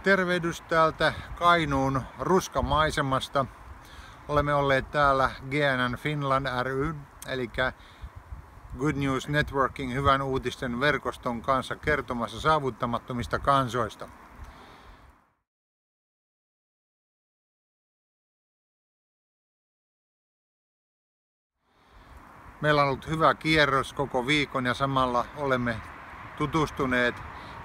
Tervehdys täältä Kainuun ruskamaisemasta. Olemme olleet täällä GNN Finland ry, eli Good News Networking, hyvän uutisten verkoston kanssa kertomassa saavuttamattomista kansoista. Meillä on ollut hyvä kierros koko viikon ja samalla olemme tutustuneet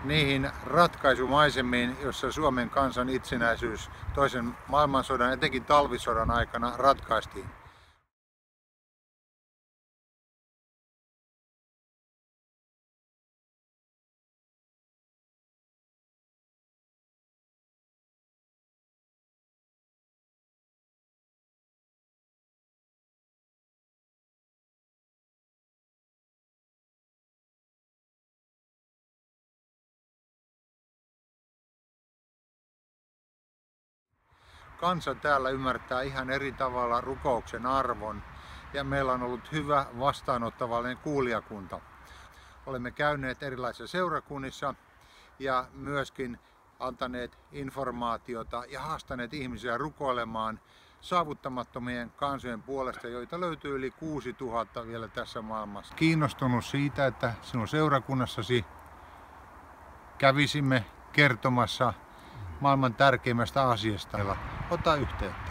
niihin ratkaisumaisemiin, joissa Suomen kansan itsenäisyys toisen maailmansodan, etenkin talvisodan aikana ratkaistiin. Kansa täällä ymmärtää ihan eri tavalla rukouksen arvon ja meillä on ollut hyvä vastaanottavallinen kuulijakunta. Olemme käyneet erilaisissa seurakunnissa ja myöskin antaneet informaatiota ja haastaneet ihmisiä rukoilemaan saavuttamattomien kansojen puolesta, joita löytyy yli 6000 vielä tässä maailmassa. Kiinnostunut siitä, että sinun seurakunnassasi kävisimme kertomassa maailman tärkeimmästä asiasta. Ota yhteyttä.